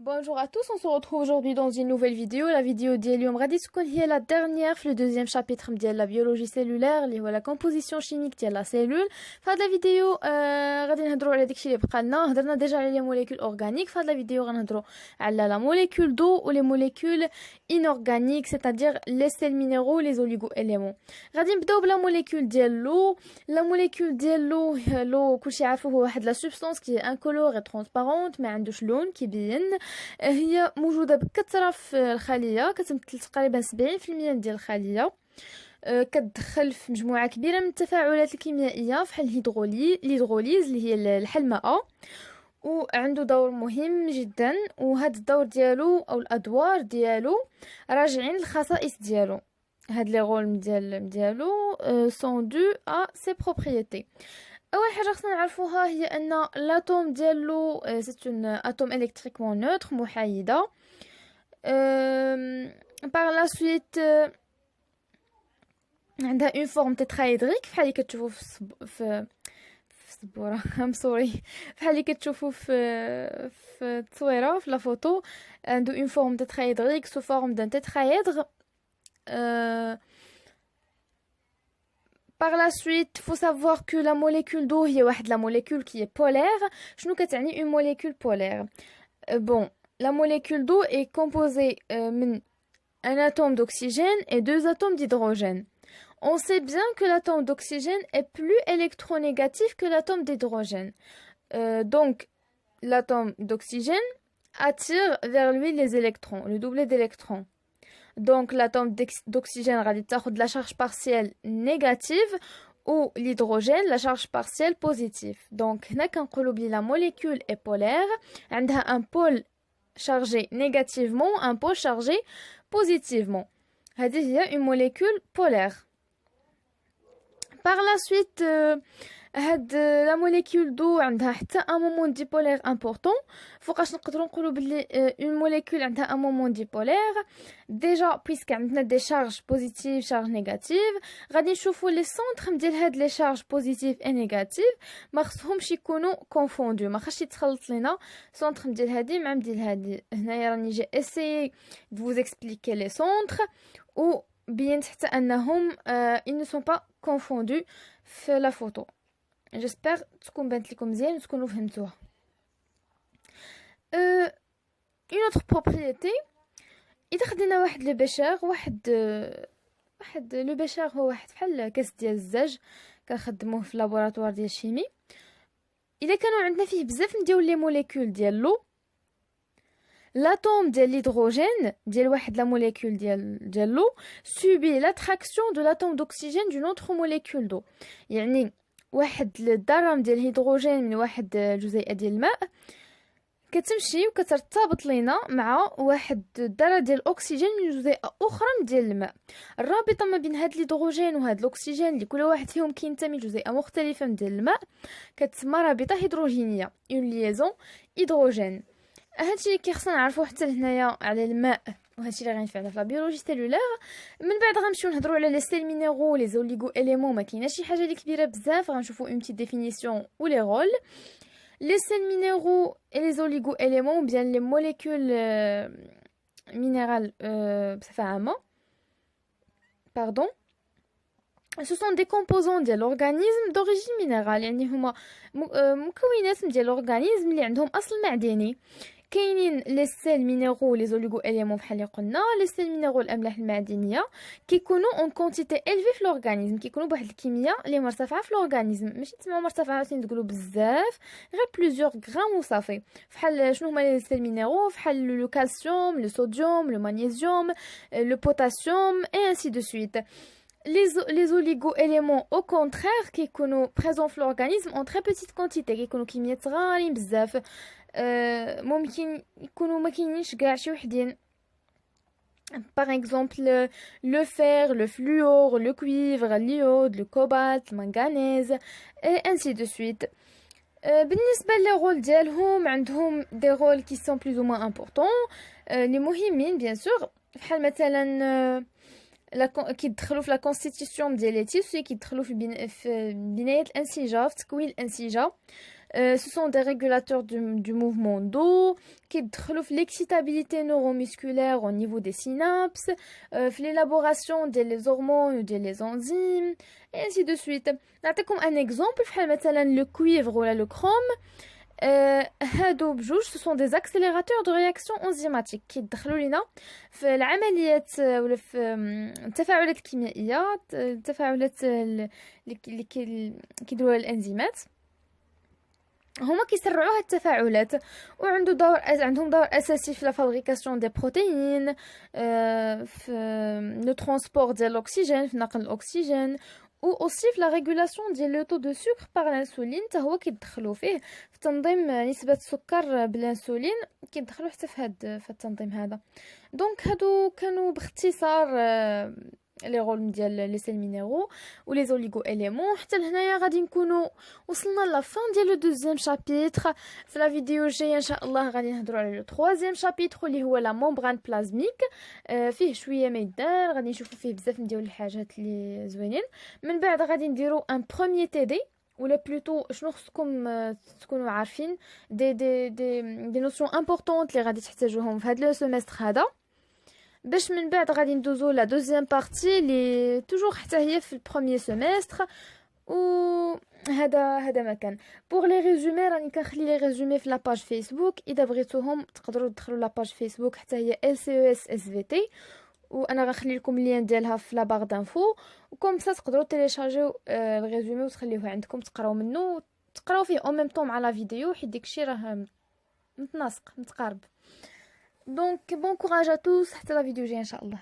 Bonjour à tous, on se retrouve aujourd'hui dans une nouvelle vidéo. La vidéo ديال اليوم غادي تكون هي la dernière في le deuxième chapitre ديال la biologie cellulaire اللي هو la composition chimique ديال la cellule. في هذا الفيديو غادي نهضروا على داكشي اللي بقى لنا. هضرنا ديجا على les molécules organiques. في هذا الفيديو غنهضروا على la molécule d'eau ou les molécules inorganiques, c'est-à-dire les sels minéraux, les oligo-éléments. غادي نبداو بلا molécule ديال l'eau. La molécule ديال l'eau كلشي عارفو هو واحد la substance qui est incolore et transparente ما عندوش لون كيبين. هي موجوده بكثره في الخليه، كتمثل تقريبا 70% ديال الخليه. كتدخل في مجموعه كبيره من التفاعلات الكيميائيه بحال الهيدروليز اللي هي الحلمأه، وعنده دور مهم جدا. وهذا الدور ديالو او الادوار ديالو راجعين للخصائص ديالو. هاد لي رول ديالو سون دو ا سي بروبريتي. اول حاجه خصنا نعرفوها هي ان لاتوم ديالو سي اون اتوم الكتريكمون نوتر محايده. par la suite عندها اون فورم تترايدريك بحال اللي كتشوفوا في السبوره ام سوري، بحال اللي كتشوفوا في التصويره في لا فوتو. عنده اون فورم تترايدريك سو فورم دان تترايدر. Par la suite, il faut savoir que la molécule d'eau هي واحد la molécule qui est polaire. شنو كتعني une molécule polaire? Bon, la molécule d'eau est composée من un atome d'oxygène et deux atomes d'hydrogène. On sait bien que l'atome d'oxygène est plus électronégatif que l'atome d'hydrogène. Donc, l'atome d'oxygène attire vers lui les électrons, le doublet d'électrons. Donc l'atome d'oxygène غادي تاخد la charge partielle négative ou l'hydrogène la charge partielle positive. Donc هنا كنقولوا بلي la molécule est polaire، عندها un pôle chargé négativement, un pôle chargé positivement. هذه هي une molécule polaire. Par la suite هاد لا موليكول دو عندها حتى ان مومون ديبولير امبورطون. فوقاش نقدروا نقولوا بلي اون موليكول عندها ان مومون ديبولير ديجا بيسك عندنا دي شارج بوزيتيف شارج نيجاتيف. غادي نشوفوا لي سونتر ديال هاد لي شارج بوزيتيف اي نيجاتيف ما خصهمش يكونوا كونفوندو، ما خاصش يتخلط لينا سونتر ديال هادي مع ديال هادي. هنايا راني جي اسيي دو vous expliquer les centres و بينت حتى انهم ils ne sont pas confondus في لا فوتو. جيسبر تكون بانت لكم مزيان وتكونوا فهمتوها. اون اوتر بروبريتي، اذا خدينا واحد لو بيشار، واحد لو بيشار هو واحد بحال كاس ديال الزاج كنخدموه في لابوراتوار ديال الشيمي. اذا كانوا عندنا فيه بزاف نديروا لي موليكول ديال لو، l'atome ديال l'hydrogène ديال واحد لا موليكول ديال لو subit l'attraction de l'atome d'oxygène d'une autre molécule d'eau. يعني واحد الذره ديال الهيدروجين من واحد الجزيئه ديال الماء كتمشي وكترتبط لينا مع واحد الذره ديال الاكسجين من جزيئه اخرى ديال الماء. الرابطه ما بين هاد الهيدروجين وهاد الاكسجين اللي كل واحد فيهم كينتمي لجزيئه مختلفه ديال الماء كتسمى رابطه هيدروجينيه، اون ليزون هيدروجين. هادشي كيخصنا نعرفوه حتى هنايا على الماء، وهادشي اللي غينفعنا في لا بيولوجي سيلولار. من بعد غنمشيو نهضروا على لي سيل مينيرو لي زوليغو اليمون. ما كايناش شي حاجه اللي كبيره بزاف، غنشوفوا اون بتيت ديفينيسيون و لي رول. لي سيل مينيرو اي لي زوليغو اليمون بيان لي موليكول مينيرال بصفه عامه باردون ce sont des composants ديال l'organisme d'origine minérale. يعني هما مكونات ديال l'organisme اللي عندهم اصل معدني. كاينين لي سيل مينيرو لي زوليغو اليمون بحال اللي قلنا. لي سيل مينيرو الاملاح المعدنيه كيكونوا اون كونتيتي الفي في لورغانيزم، كيكونوا بواحد الكميه اللي مرتفعه في لورغانيزم. ماشي تسمعوا مرتفعه عاوتاني تقولوا بزاف، غير بليزيور غرام وصافي. بحال شنو هما لي سيل مينيرو؟ بحال لو كالسيوم، لو صوديوم، لو مغنيسيوم، لو بوتاسيوم اي انسي دو سويت. Les oligo-éléments au contraire qui sont présents dans l'organisme en très petite quantité، كيكونوا كميات صغارين بزاف. ممكن يكونوا ما كاينينش كاع شي وحدين. par exemple le fer, le fluor, le cuivre, l'iode, le cobalt, le manganèse et ainsi de suite. بالنسبه للرول ديالهم عندهم des rôles qui sont plus ou moins importants. les مهمين bien sûr بحال مثلا كيدخلوا في لا كونستيتيسيون ديال لي تيسو، كيدخلوا في بنايه الانسجه، في تكوين الانسجه. Ce sont des régulateurs du mouvement d'eau qui يدخلوا في l'excitabilité neuromusculaire au niveau des synapses, في l'élaboration des hormones ou des enzymes, et ainsi de suite. نعطيكم un exemple بحال مثلا le cuivre ولا le chrome. هادو بجوج ce sont des accélérateurs de réaction enzymatique كيدخلوا لينا في العمليات ولا في التفاعلات الكيميائيه، التفاعلات اللي كيديروها الانزيمات. هما كيسرعوا هاد التفاعلات عندهم دور اساسي في لا فابريكاسيون دي بروتيين، في لو ترونسبور ديال الاكسجين، في نقل الاكسجين، و اوسي في لا ريغولاسيون ديال لو طو دو سكر بار الانسولين، حتى هو كيدخلوا فيه في تنظيم نسبه السكر بالانسولين، كيدخلوا حتى في التنظيم هذا. دونك هادو كانوا باختصار لي رول ديال لي سيل مينيرو و لي زوليغو اليمون. حتى لهنايا غادي نكونوا وصلنا لا فان ديال لو دوزيام شابيتر. في لا فيديو الجايه ان شاء الله غادي نهضروا على لو تروازيام شابيتر اللي هو لا ممبران بلازميك. فيه شويه ما يدار، غادي نشوفوا فيه بزاف نديروا الحاجات اللي زوينين. من بعد غادي نديروا ان بروميير تي دي، ولا بلوتو شنو خصكم تكونوا عارفين دي نوسيون امبورطونط اللي غادي تحتاجوهم في هذا لو سيمستر هذا، باش من بعد غادي ندوزو لا دوزيام بارتي لي توجور حتى هي في البروميير سيمستر. و هذا ما كان بوغ لي ريزومي. راني كنخلي لي ريزومي في لاباج فيسبوك، اذا بغيتوهم تقدروا تدخلوا لاباج فيسبوك حتى هي LCES SVT، وانا غنخلي لكم اللين ديالها في لا باغ دانفو، وكم سا تقدروا تيليشارجيو الريزومي وتخليوه عندكم تقراو منه، تقراو فيه او ميم طون مع لا فيديو، حيت داكشي راه متناسق متقارب. دونك بون كوراج ا توس، حتى لا فيديو جايه ان شاء الله.